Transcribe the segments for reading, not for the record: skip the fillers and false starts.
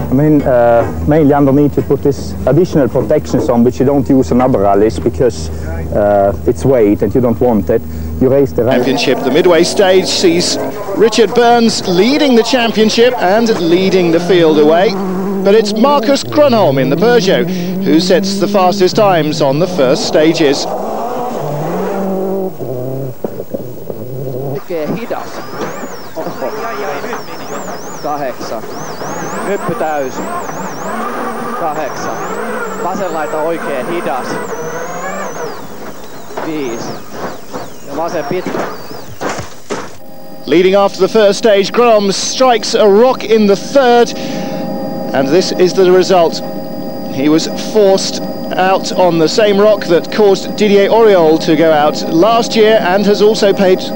I mean, mainly underneath you put this additional protections on, which you don't use on other rallies because it's weight and you don't want it. You raise the championship. The midway stage sees Richard Burns leading the championship and leading the field away. But it's Marcus Grönholm in the Peugeot who sets the fastest times on the first stages. Hidas. Kahdeksan. Hyppy täys. 8. Vasen laita oikein hidas. 5. Ja vasen pitkä. Leading after the first stage, Grönholm strikes a rock in the third, and this is the result. He was forced out on the same rock that caused Didier Auriol to go out last year, and has also paid to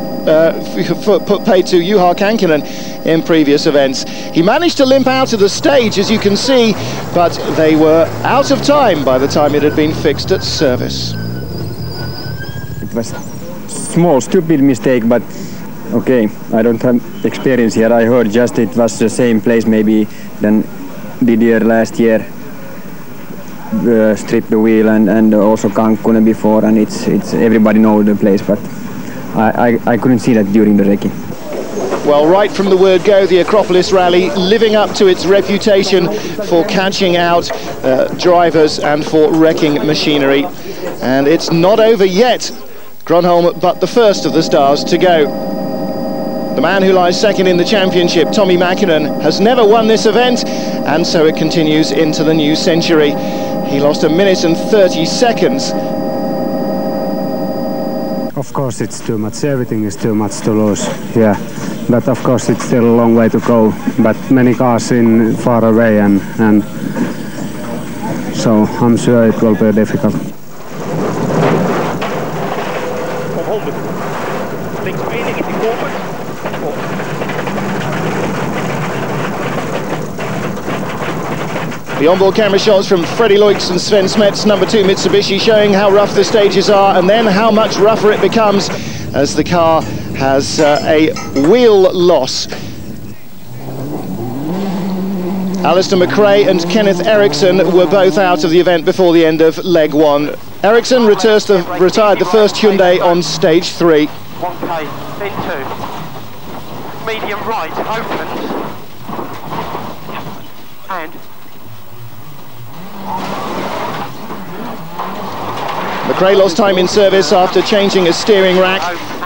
Juha Kankkunen in previous events. He managed to limp out of the stage, as you can see, but they were out of time by the time it had been fixed at service. It was a small, stupid mistake, but okay, I don't have experience here. I heard just it was the same place maybe than Didier last year. Stripped the wheel and also Kankkunen before, and it's everybody knows the place, but I couldn't see that during the recce. Well, right from the word go, the Acropolis Rally living up to its reputation for catching out drivers and for wrecking machinery. And it's not over yet. Grönholm, but the first of the stars to go. The man who lies second in the championship, Tommi Mäkinen, has never won this event, and so it continues into the new century. He lost 1 minute and 30 seconds. Of course it's too much, everything is too much to lose, yeah. But of course it's still a long way to go, but many cars in far away, and so I'm sure it will be difficult. The onboard camera shots from Freddie Loix and Sven Smets, number 2 Mitsubishi, showing how rough the stages are, and then how much rougher it becomes as the car has a wheel loss. Alistair McRae and Kenneth Eriksson were both out of the event before the end of leg 1. Eriksson retired the first Hyundai on stage 3. 1K, then 2. Medium right opens. And McRae lost time in service after changing a steering rack,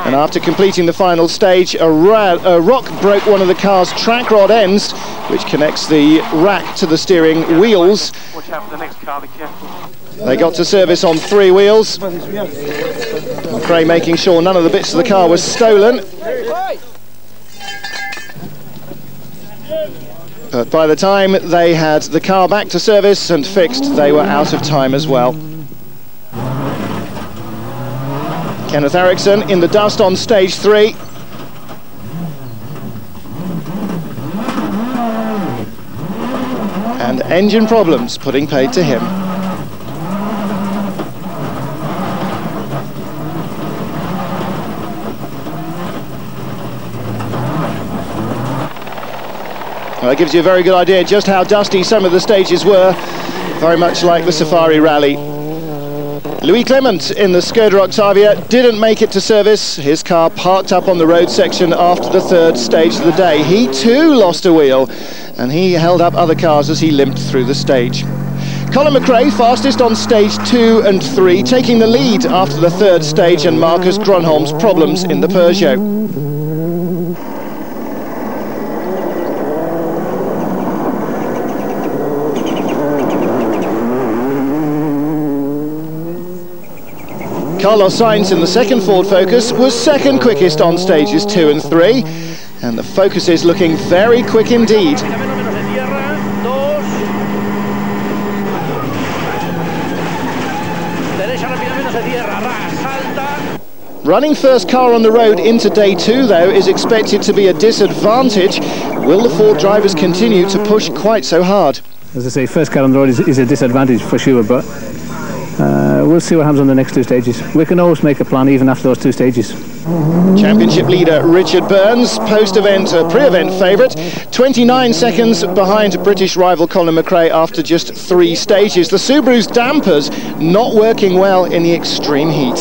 and after completing the final stage, a rock broke one of the car's track rod ends, which connects the rack to the steering wheels. watch out for the next car, be careful. They got to service on 3 wheels. McRae making sure none of the bits of the car was stolen. But by the time they had the car back to service and fixed, they were out of time as well. Kenneth Eriksson in the dust on stage 3. And engine problems putting paid to him. Well, that gives you a very good idea just how dusty some of the stages were, very much like the Safari Rally. Louis Clement in the Skoda Octavia didn't make it to service. His car parked up on the road section after the third stage of the day. He too lost a wheel, and he held up other cars as he limped through the stage. Colin McRae fastest on stage 2 and 3, taking the lead after the third stage and Marcus Grönholm's problems in the Peugeot. Carlos Sainz in the second Ford Focus was second quickest on stages 2 and 3, and the Focus is looking very quick indeed. Running first car on the road into day 2, though, is expected to be a disadvantage. Will the Ford drivers continue to push quite so hard? As I say, first car on the road is a disadvantage for sure, but we'll see what happens on the next 2 stages. We can always make a plan even after those 2 stages. Championship leader Richard Burns, post-event, pre-event favourite, 29 seconds behind British rival Colin McRae after just 3 stages. The Subaru's dampers not working well in the extreme heat.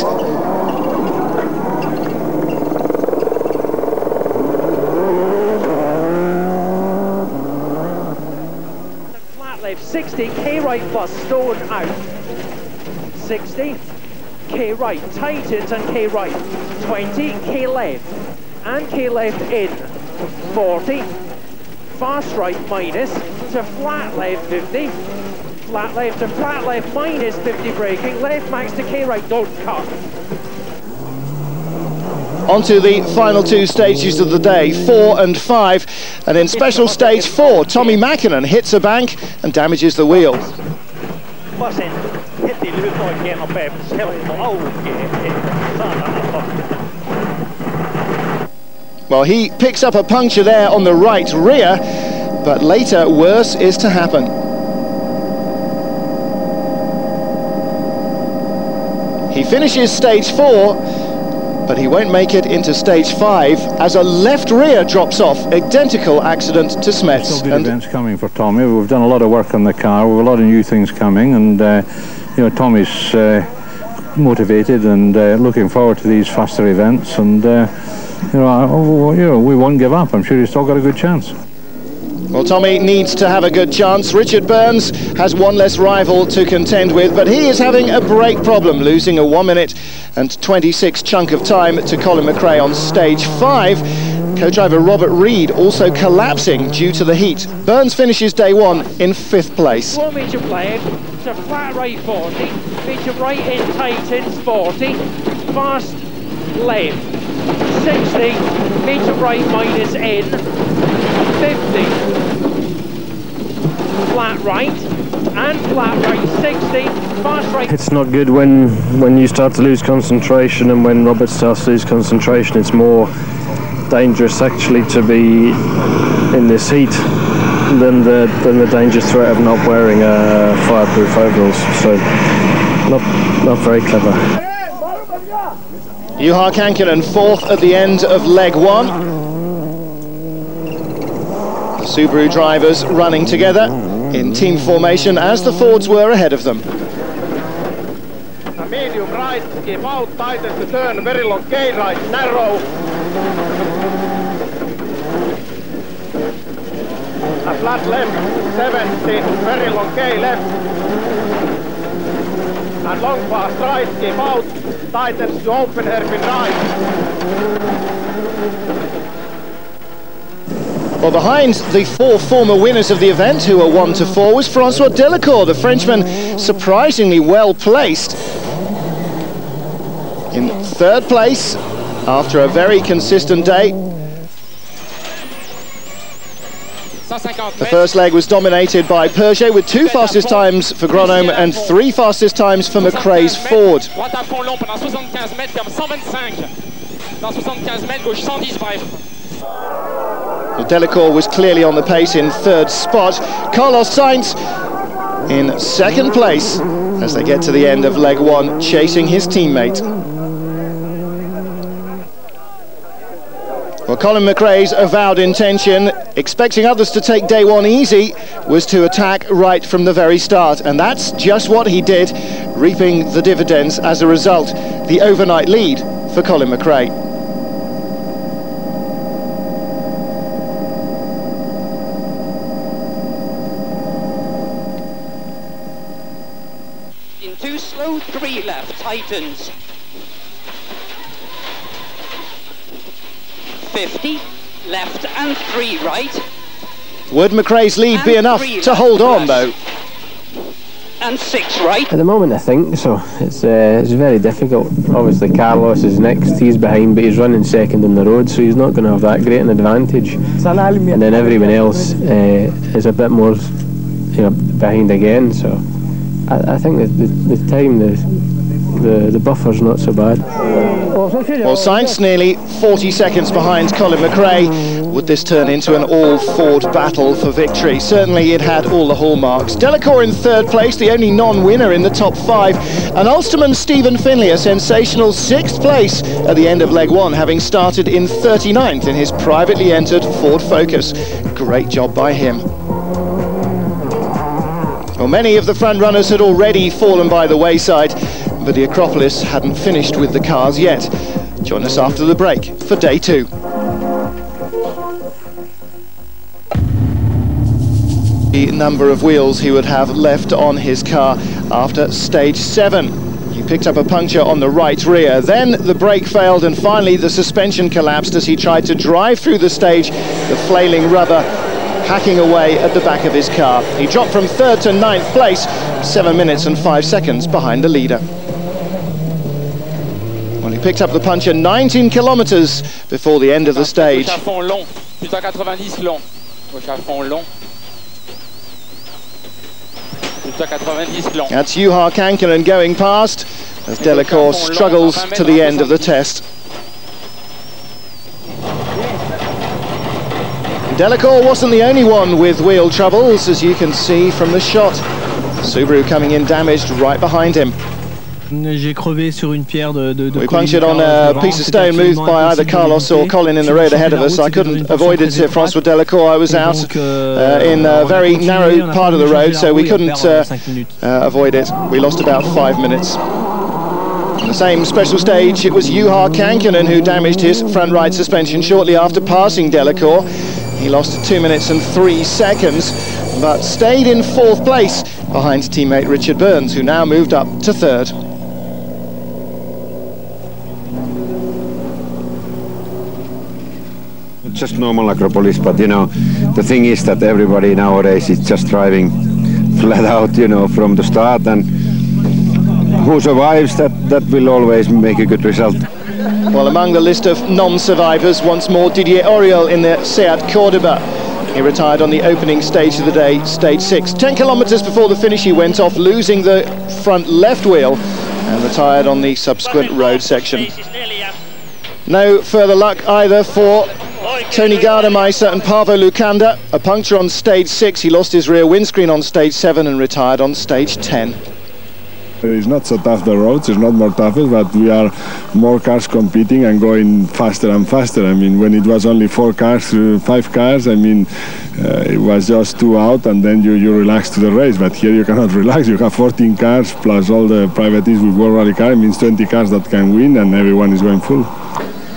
Flat left 60, K right plus stone out. 60, K right, tightens and K right, 20, K left, and K left in, 40, fast right minus, to flat left 50, flat left to flat left minus 50 braking, left max to K right, don't cut. On to the final 2 stages of the day, 4 and 5, and in special stage 4, Tommy Mäkinen hits a bank and damages the wheel. Well, he picks up a puncture there on the right rear, but later worse is to happen. He finishes stage 4, but he won't make it into stage 5 as a left rear drops off. Identical accident to Smets. Still good events coming for Tommy. We've done a lot of work on the car. We've a lot of new things coming, and you know, Tommy's motivated and looking forward to these faster events. And you know, we won't give up. I'm sure he's still got a good chance. Well, Tommy needs to have a good chance. Richard Burns has one less rival to contend with, but he is having a brake problem, losing a 1 minute and 26 chunk of time to Colin McRae on stage 5. Co-driver Robert Reed also collapsing due to the heat. Burns finishes day 1 in 5th place. 1 metre left, to flat right 40, metre right in tightens 40, fast left 60, metre right minus in 50, flat right and flat right 60, fast right. It's not good when you start to lose concentration, and when Robert starts to lose concentration, it's more dangerous actually to be in this heat than the dangerous threat of not wearing fireproof overalls. So not very clever. Juha Kankkunen 4th at the end of leg 1. The Subaru drivers running together in team formation as the Fords were ahead of them. A medium right, keep out, tightens the turn, very long K right, narrow. A flat left, 70, very long K left. And long fast right, keep out, tightens to open hairpin right. Well, behind the 4 former winners of the event, who were 1 to 4, was Francois Delacour, the Frenchman, surprisingly well placed. In 3rd place, after a very consistent day. The first leg was dominated by Peugeot, with 2 fastest times for Grönholm and 3 fastest times for McRae's Ford. Well, Delacour was clearly on the pace in 3rd spot. Carlos Sainz in 2nd place as they get to the end of leg 1, chasing his teammate. Well, Well, Colin McRae's avowed intention, expecting others to take day one easy, was to attack right from the very start, and that's just what he did, reaping the dividends as a result. The overnight lead for Colin McRae. Into slow 3 left, tightens. 50, left and 3 right. Would McRae's lead be enough to hold on, though? And 6 right. At the moment, I think so. It's very difficult. Obviously, Carlos is next. He's behind, but he's running second on the road, so he's not going to have that great an advantage. And then everyone else is a bit more, behind again. So I think that the time, the buffer's not so bad. Well, Sainz nearly 40 seconds behind Colin McRae. Would this turn into an all-Ford battle for victory? Certainly it had all the hallmarks. Felecour in 3rd place, the only non-winner in the top 5. And Ulsterman Stephen Finlay, a sensational 6th place at the end of leg 1, having started in 39th in his privately entered Ford Focus. Great job by him. Well, many of the front runners had already fallen by the wayside, but the Acropolis hadn't finished with the cars yet. Join us after the break for day 2. The number of wheels he would have left on his car after stage 7. He picked up a puncture on the right rear, then the brake failed, and finally the suspension collapsed as he tried to drive through the stage, the flailing rubber hacking away at the back of his car. He dropped from 3rd to 9th place, 7 minutes and 5 seconds behind the leader. Well, he picked up the puncture 19 kilometers before the end of the stage. That's Juha Kankkunen going past as Felecour struggles to the end of the test. Felecour wasn't the only one with wheel troubles, as you can see from the shot. Subaru coming in damaged right behind him. We punctured on a piece of stone moved by either Carlos or Colin in the road ahead of us. I couldn't avoid it, Francois Felecour. I was out in a very narrow part of the road, so we couldn't avoid it. We lost about 5 minutes. On the same special stage, it was Juha Kankkunen who damaged his front right suspension shortly after passing Felecour. He lost 2 minutes and 3 seconds, but stayed in 4th place behind teammate Richard Burns, who now moved up to 3rd. Just normal Acropolis, but the thing is that everybody nowadays is just driving flat out, from the start, and who survives, that will always make a good result. Well, among the list of non-survivors, once more Didier Auriol in the Seat Cordoba. He retired on the opening stage of the day, stage 6. 10 kilometers before the finish he went off, losing the front left wheel, and retired on the subsequent road section. No further luck either for Tony Gardemeister and Paavo Lukanda. A puncture on stage 6, he lost his rear windscreen on stage 7 and retired on stage 10. It's not so tough, the roads, it's not more toughest, but we are more cars competing and going faster and faster. I mean, when it was only 4 cars, 5 cars, it was just 2 out, and then you relax to the race. But here you cannot relax. You have 14 cars plus all the privateers with World Rally car. It means 20 cars that can win, and everyone is going full.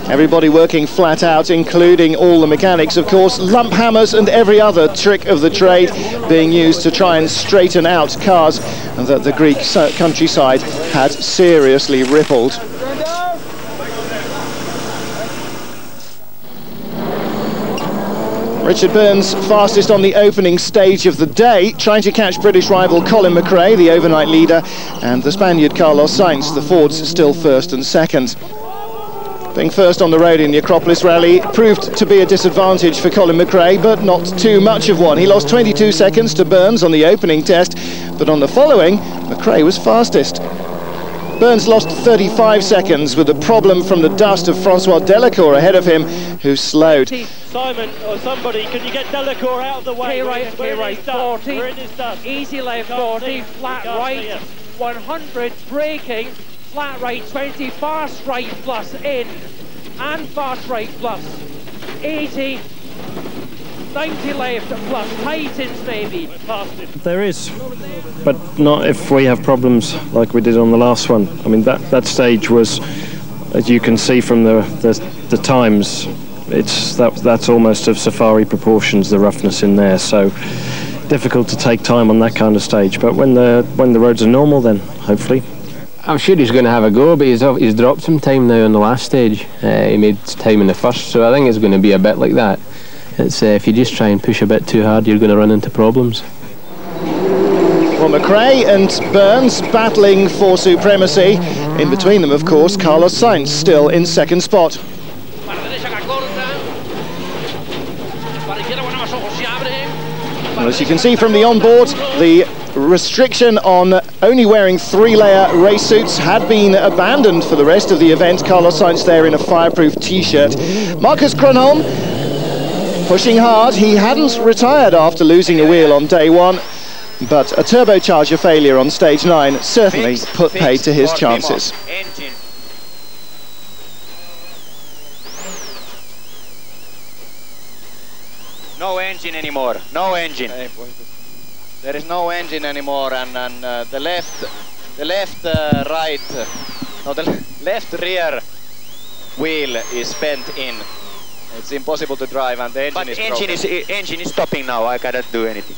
Everybody working flat out, including all the mechanics, of course. Lump hammers and every other trick of the trade being used to try and straighten out cars that the Greek countryside had seriously rippled. Richard Burns fastest on the opening stage of the day, trying to catch British rival Colin McRae, the overnight leader, and the Spaniard Carlos Sainz, the Fords still 1st and 2nd. Being first on the road in the Acropolis Rally proved to be a disadvantage for Colin McRae, but not too much of one. He lost 22 seconds to Burns on the opening test, but on the following, McRae was fastest. Burns lost 35 seconds with a problem from the dust of Francois Felecour ahead of him, who slowed. Simon or somebody, can you get Felecour out of the way? K-right, 40, easy left 40, flat right, 100, braking, flat right 20, fast right plus in, and fast right plus. 80, 90 left plus tightens maybe. There is, but not if we have problems like we did on the last one. I mean, that stage was, as you can see from the times, that's almost of safari proportions, the roughness in there. So difficult to take time on that kind of stage. But when the roads are normal, then hopefully. I'm sure he's going to have a go, but he's dropped some time now on the last stage. He made time in the first, so I think it's going to be a bit like that. It's if you just try and push a bit too hard, you're going to run into problems. Well, McRae and Burns battling for supremacy. In between them, of course, Carlos Sainz still in second spot. Well, as you can see from the onboard, the restriction on only wearing 3-layer race suits had been abandoned for the rest of the event. Carlos Sainz there in a fireproof t-shirt. Marcus Kronholm pushing hard. He hadn't retired after losing a wheel on day one, but a turbocharger failure on stage 9 certainly put paid to his chances. No engine anymore, no engine. There is no engine anymore, and the left rear wheel is spent in. It's impossible to drive, and the engine is broken. Engine is stopping now. I cannot do anything.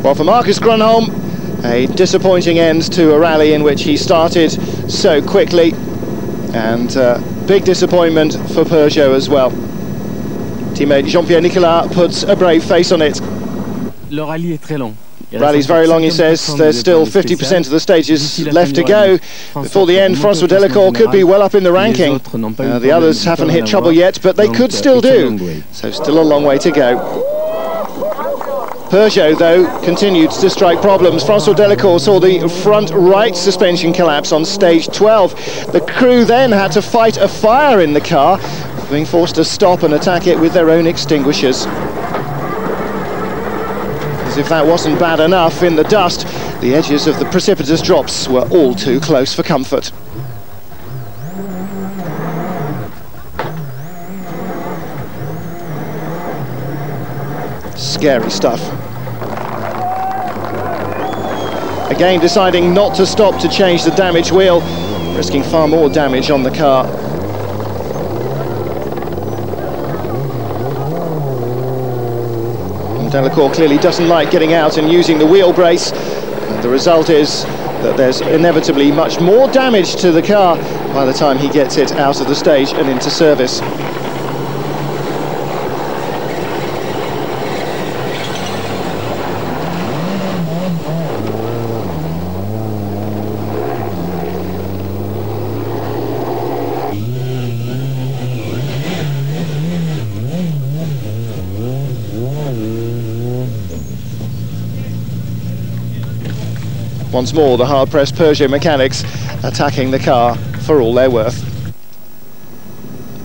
Well, for Marcus Kronholm, a disappointing end to a rally in which he started so quickly, and big disappointment for Peugeot as well. Teammate Jean-Pierre Nicolas puts a brave face on it. Le rallye est très long. Rally's very long, he says. There's still 50% of the stages left to go. Before the end, Francois could be well up in the ranking. The others haven't hit trouble yet, but they could still do. So still a long way to go. Peugeot, though, continued to strike problems. Francois Delacour saw the front right suspension collapse on stage 12. The crew then had to fight a fire in the car, being forced to stop and attack it with their own extinguishers. As if that wasn't bad enough, in the dust, the edges of the precipitous drops were all too close for comfort. Scary stuff. Again, deciding not to stop to change the damaged wheel, risking far more damage on the car. Delacour clearly doesn't like getting out and using the wheel brace, and the result is that there's inevitably much more damage to the car by the time he gets it out of the stage and into service. Once more, the hard-pressed Peugeot mechanics attacking the car for all they're worth.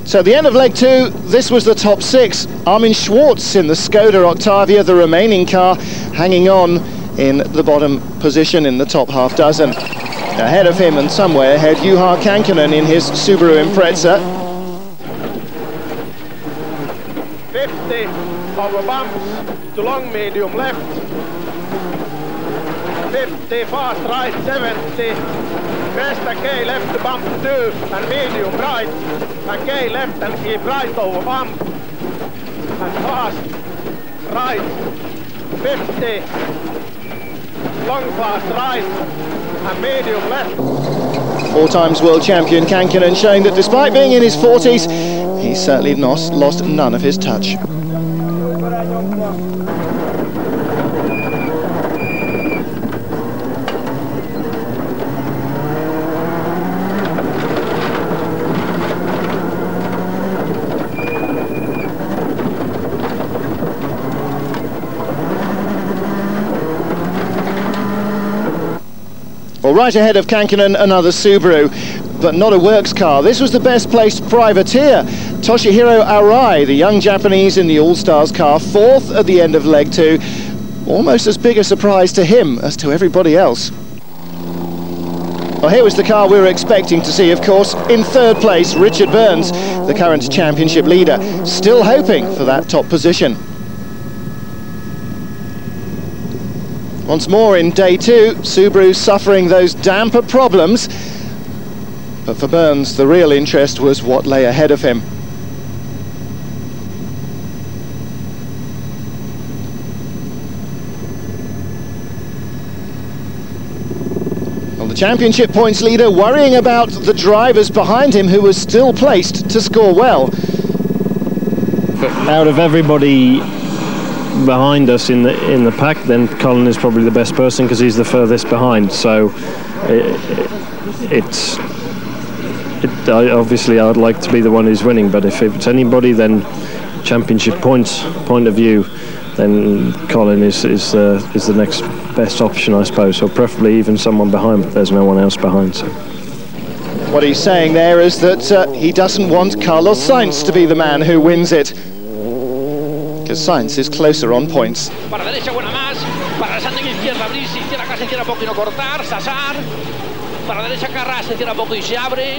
So at the end of leg 2, this was the top 6. Armin Schwarz in the Skoda Octavia, the remaining car, hanging on in the bottom position in the top half dozen. Ahead of him and somewhere ahead, Juha Kankkunen in his Subaru Impreza. 50 over bumps to long medium left. 50 fast right, 70. Crest and K left to bump 2 and medium right. And K left and keep right over bump. And fast right, 50. Long fast right and medium left. 4 times world champion Kankkunen showing that despite being in his 40s, he's certainly lost none of his touch. Well, right ahead of Kankkunen, another Subaru, but not a works car. This was the best placed privateer, Toshihiro Arai, the young Japanese in the All-Stars car, 4th at the end of leg 2. Almost as big a surprise to him as to everybody else. Well, here was the car we were expecting to see, of course. In third place, Richard Burns, the current championship leader, still hoping for that top position. Once more in day two, Subaru suffering those damper problems. But for Burns, the real interest was what lay ahead of him. The championship points leader worrying about the drivers behind him who was still placed to score well. Out of everybody behind us in the pack, then Colin is probably the best person because he's the furthest behind. So obviously I'd like to be the one who's winning, but if it's anybody, then championship points point of view, then Colin is the next best option, I suppose. So preferably even someone behind, but there's no one else behind. So what he's saying there is that he doesn't want Carlos Sainz to be the man who wins it, because Sainz is closer on points. Para derecha, buena más. Para Sanding izquierda, abrirse, izquierda acá, se cierra poco y no cortar. Sasar. Para derecha, Carras, se cierra poco y se abre.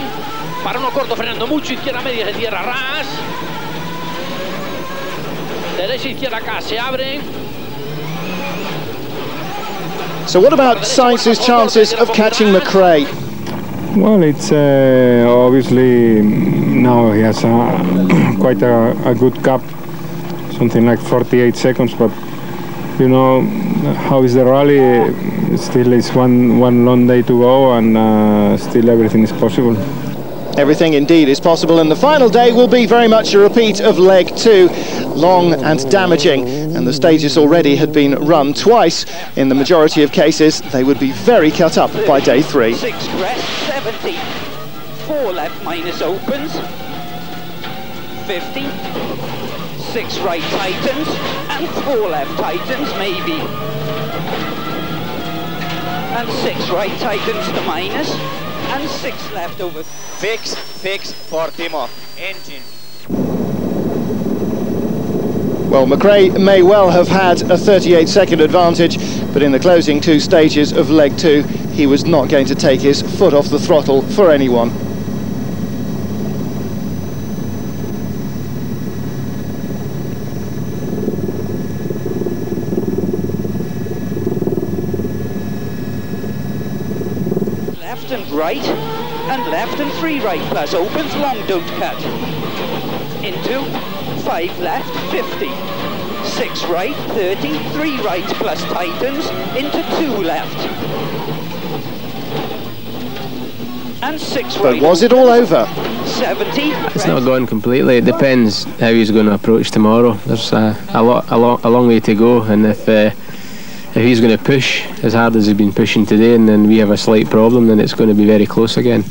Para uno corto, frenando mucho. Izquierda media, se cierra ras. Derecha, izquierda acá, se abre. So what about Sainz's chances of catching McRae? Well, it's obviously now he has quite a good gap, something like 48 seconds, but you know how is the rally? Still is one long day to go, and still everything is possible. Everything indeed is possible, and the final day will be very much a repeat of leg two, long and damaging, and the stages already had been run twice. In the majority of cases, they would be very cut up by day three. 6 crest, 70, 4 left minus opens, 50, 6 right tightens, and 4 left tightens maybe, and 6 right tightens to minus, and 6 left over. Fix for Timo. Engine. Well, McRae may well have had a 38-second advantage, but in the closing 2 stages of leg 2, he was not going to take his foot off the throttle for anyone. Left and right, and left and 3 right plus opens, long don't cut. Into 5 left, 50. 6 right, 30, 3 right plus tightens, into 2 left. And 6 right. But was it all over? 70. It's not gone completely. It depends how he's going to approach tomorrow. There's a long way to go, and if he's going to push as hard as he's been pushing today, and then we have a slight problem, then it's going to be very close again.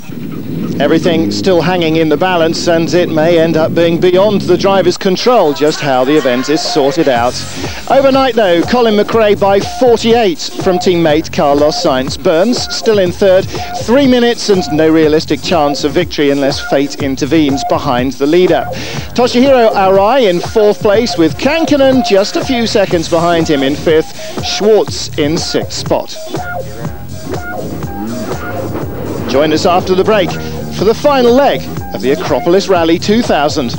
Everything still hanging in the balance, and it may end up being beyond the driver's control just how the event is sorted out. Overnight though, Colin McRae by 48 from teammate Carlos Sainz. Burns still in third, 3 minutes and no realistic chance of victory unless fate intervenes behind the leader. Toshihiro Arai in 4th place with Kankkunen just a few seconds behind him in 5th, Schwarz in 6th spot. Join us after the break for the final leg of the Acropolis Rally 2000.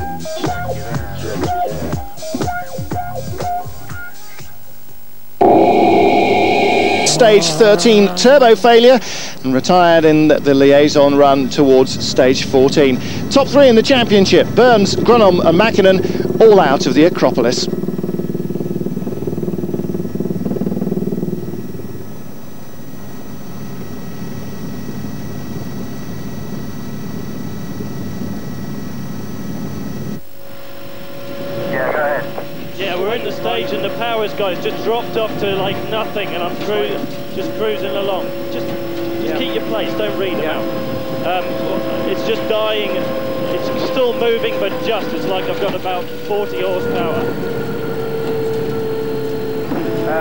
Stage 13 turbo failure and retired in the liaison run towards stage 14. Top 3 in the championship, Burns, Grunom and Mäkinen all out of the Acropolis. And the powers guys just dropped off to like nothing, and I'm just cruising along. Just keep your place, don't read them out. It's just dying, it's still moving, but it's like I've got about 40 horsepower.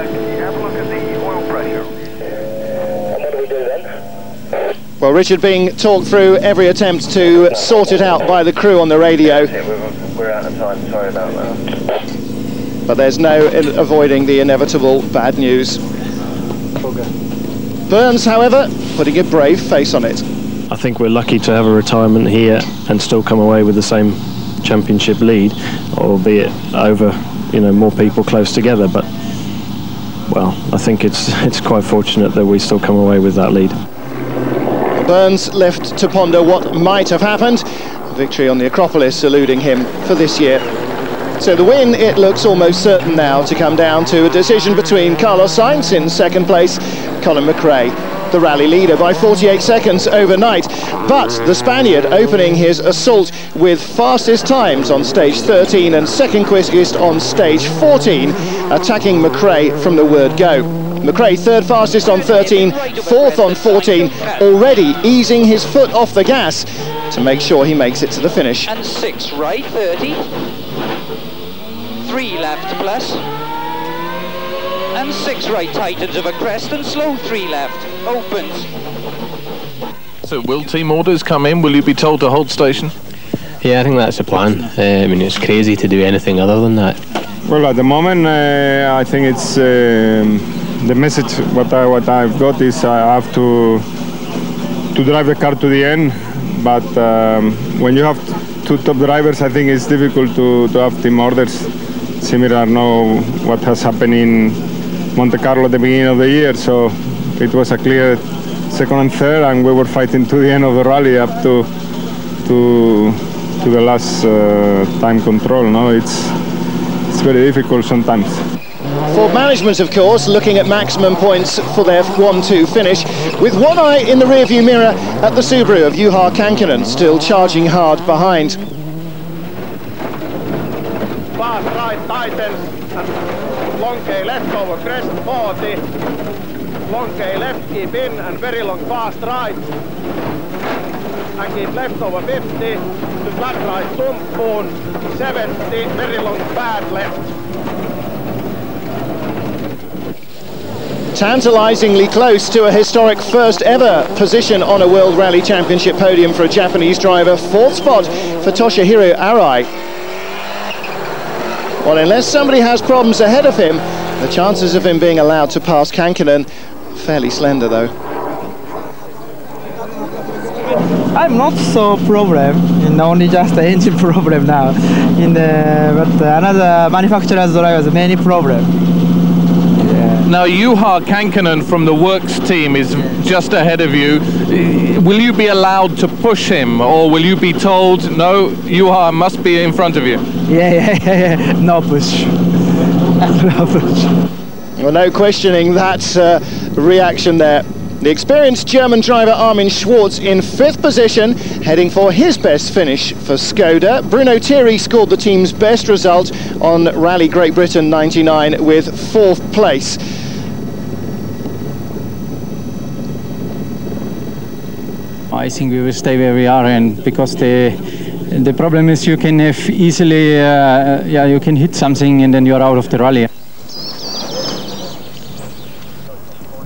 Can you have a look at the oil pressure? And what do we do then? Well, Richard being talked through every attempt to sort it out by the crew on the radio. We're out of time, sorry about that. But there's no avoiding the inevitable bad news. Burns, however, putting a brave face on it. I think we're lucky to have a retirement here and still come away with the same championship lead, albeit over, you know, more people close together. But well, I think it's quite fortunate that we still come away with that lead. Burns left to ponder what might have happened. Victory on the Acropolis eluding him for this year. So the win, it looks almost certain now to come down to a decision between Carlos Sainz in second place, Colin McRae, the rally leader by 48 seconds overnight. But the Spaniard opening his assault with fastest times on stage 13 and second quickest on stage 14, attacking McRae from the word go. McRae third fastest on 13, fourth on 14, already easing his foot off the gas to make sure he makes it to the finish. And 6 right, 30. 3 left plus. And 6 right, tightens of a crest and slow 3 left, opens. So will team orders come in? Will you be told to hold station? Yeah, I think that's the plan. I mean, it's crazy to do anything other than that. Well, at the moment, I think it's the message. What I've got is I have to drive the car to the end. But when you have 2 top drivers, I think it's difficult to have team orders. Similar now what has happened in Monte Carlo at the beginning of the year. So it was a clear second and third, and we were fighting to the end of the rally up to the last time control. No, it's very difficult sometimes. For management, of course, looking at maximum points for their 1-2 finish, with one eye in the rearview mirror at the Subaru of Juha Kankkunen, still charging hard behind. Fast right tightens, and long K left over crest 40. Long K left, keep in, and very long fast right. And keep left over 50, to flat right tumpun, 70, very long bad left. Tantalisingly close to a historic first ever position on a World Rally Championship podium for a Japanese driver. 4th spot for Toshihiro Arai. Well, unless somebody has problems ahead of him, the chances of him being allowed to pass Kankkunen fairly slender, though. I'm not so problem, only just the engine problem now. But another manufacturer's drivers many problem. Now Juha Kankkunen from the Works team is just ahead of you. Will you be allowed to push him, or will you be told, no, Juha must be in front of you? Yeah. No push. No push. Well, no questioning that reaction there. The experienced German driver Armin Schwarz in 5th position, heading for his best finish for Skoda. Bruno Thierry scored the team's best result on Rally Great Britain 99 with 4th place. I think we will stay where we are, and because the problem is you can have easily, you can hit something and then you're out of the rally.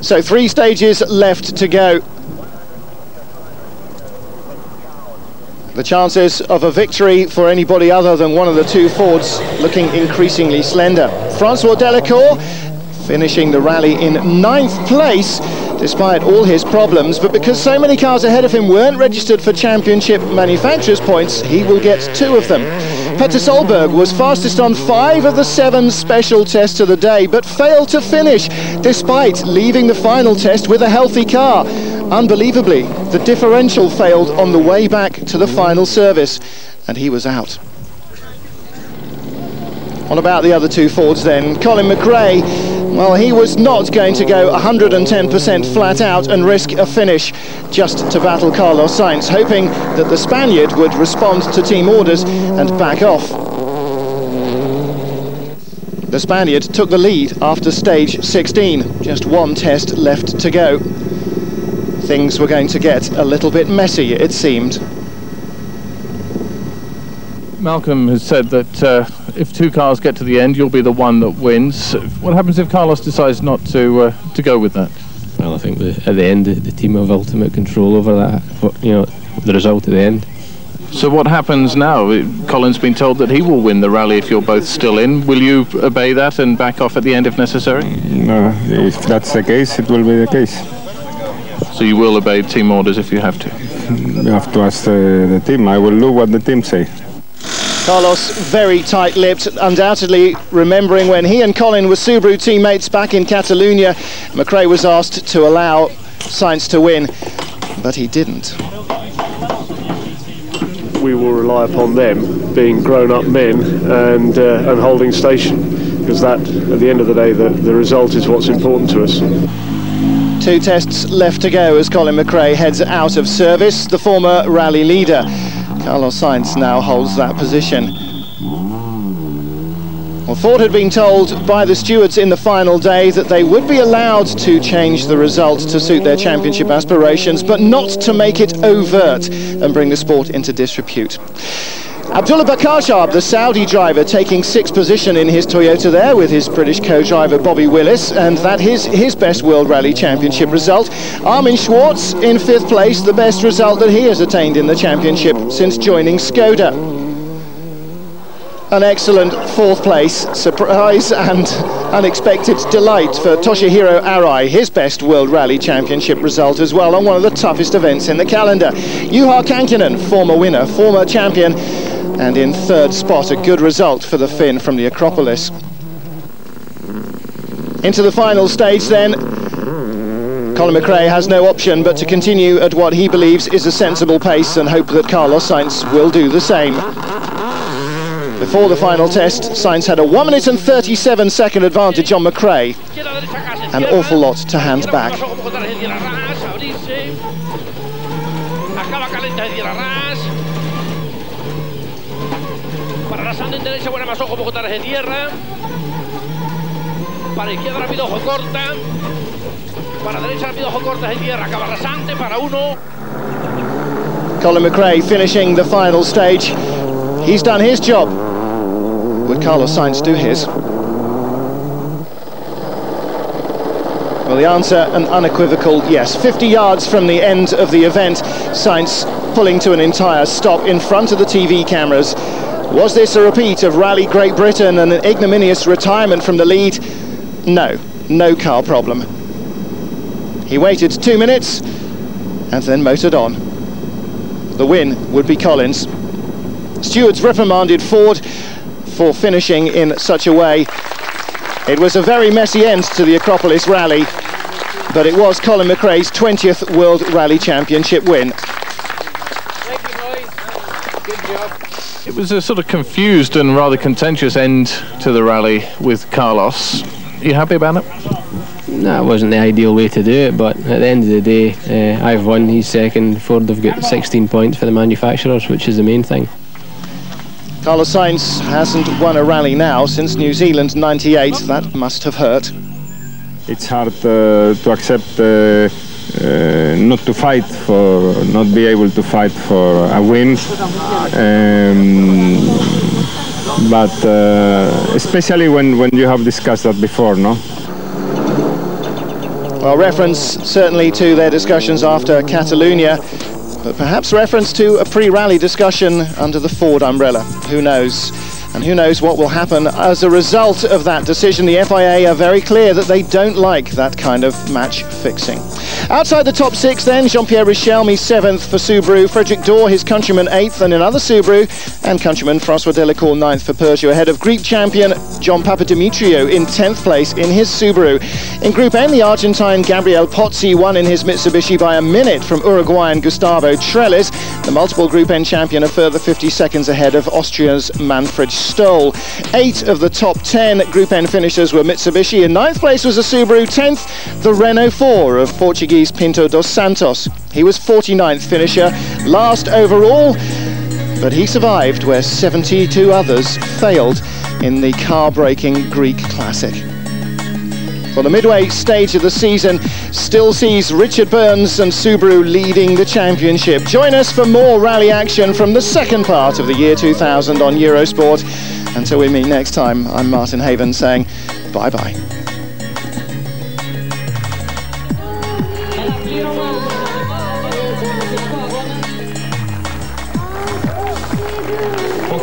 So 3 stages left to go. The chances of a victory for anybody other than one of the 2 Fords looking increasingly slender. Francois Delacour finishing the rally in 9th place despite all his problems, but because so many cars ahead of him weren't registered for championship manufacturers' points, he will get 2 of them. Petter Solberg was fastest on 5 of the 7 special tests of the day, but failed to finish despite leaving the final test with a healthy car. Unbelievably, the differential failed on the way back to the final service, and he was out. What about the other 2 Fords then? Colin McRae, well, he was not going to go 110% flat out and risk a finish just to battle Carlos Sainz, hoping that the Spaniard would respond to team orders and back off. The Spaniard took the lead after stage 16, just 1 test left to go. Things were going to get a little bit messy, it seemed. Malcolm has said that if 2 cars get to the end, you'll be the one that wins. What happens if Carlos decides not to go with that? Well, I think at the end, the team have ultimate control over that. The result at the end. So what happens now? Colin's been told that he will win the rally if you're both still in. Will you obey that and back off at the end if necessary? No, if that's the case, it will be the case. So you will obey team orders if you have to? You have to ask the team. I will do what the team say. Carlos, very tight-lipped, undoubtedly remembering when he and Colin were Subaru teammates back in Catalonia. McRae was asked to allow Sainz to win, but he didn't. We will rely upon them being grown-up men and holding station, because that, at the end of the day, the result is what's important to us. 2 tests left to go as Colin McRae heads out of service. The former rally leader, Carlos Sainz, now holds that position. Well, Ford had been told by the stewards in the final day that they would be allowed to change the result to suit their championship aspirations, but not to make it overt and bring the sport into disrepute. Abdullah Bakhashab, the Saudi driver, taking 6th position in his Toyota there with his British co-driver Bobby Willis, and that is his best World Rally Championship result. Armin Schwarz in 5th place, the best result that he has attained in the championship since joining Skoda. An excellent 4th place, surprise and unexpected delight for Toshihiro Arai, his best World Rally Championship result as well on one of the toughest events in the calendar. Juha Kankkunen, former winner, former champion, and in 3rd spot, a good result for the Finn from the Acropolis. Into the final stage then, Colin McRae has no option but to continue at what he believes is a sensible pace and hope that Carlos Sainz will do the same. Before the final test, Sainz had a 1 minute and 37-second advantage on McRae. An awful lot to hand back. Para rasante en derecha, buena más ojo, poco tarde de tierra. Para izquierda, rápido, ojo corta. Para derecha, rápido, ojo corta de tierra. Acaba rasante para 1. Colin McRae finishing the final stage. He's done his job. Would Carlos Sainz do his? Well, the answer, an unequivocal yes. 50 yards from the end of the event, Sainz pulling to an entire stop in front of the TV cameras. Was this a repeat of Rally Great Britain and an ignominious retirement from the lead? No, no car problem. He waited 2 minutes and then motored on. The win would be Colin's. Stewards reprimanded Ford for finishing in such a way. It was a very messy end to the Acropolis rally, but it was Colin McRae's 20th World Rally Championship win. It was a sort of confused and rather contentious end to the rally with Carlos. Are you happy about it? No, it wasn't the ideal way to do it, but at the end of the day, I've won, he's second. Ford have got 16 points for the manufacturers, which is the main thing. Carlos Sainz hasn't won a rally now since New Zealand '98. That must have hurt. It's hard to accept not to fight for, not be able to fight for a win. But especially when you have discussed that before, no? Well, reference certainly to their discussions after Catalonia, but perhaps reference to a pre-rally discussion under the Ford umbrella. Who knows? And who knows what will happen as a result of that decision. The FIA are very clear that they don't like that kind of match fixing. Outside the top 6 then, Jean-Pierre Richelmi 7th for Subaru, Frederic, his countryman 8th, and another Subaru, and countryman Francois Felecour 9th for Peugeot, ahead of Greek champion John Papadimitriou in 10th place in his Subaru. In Group N, the Argentine Gabriel Pozzi won in his Mitsubishi by a minute from Uruguayan Gustavo Trellis. The multiple Group N champion a further 50 seconds ahead of Austria's Manfred Stoll. 8 of the top 10 Group N finishers were Mitsubishi. In 9th place was a Subaru. 10th, the Renault 4 of Portuguese Pinto dos Santos. He was 49th finisher, last overall, but he survived where 72 others failed in the car-breaking Greek classic. Well, the midway stage of the season still sees Richard Burns and Subaru leading the championship. Join us for more rally action from the second part of the year 2000 on Eurosport. Until we meet next time, I'm Martin Haven saying bye-bye.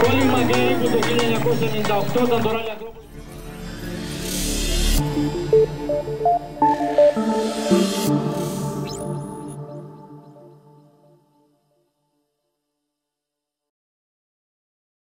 Colin McRae cu dochinele acolo în Octavia, Acropolis.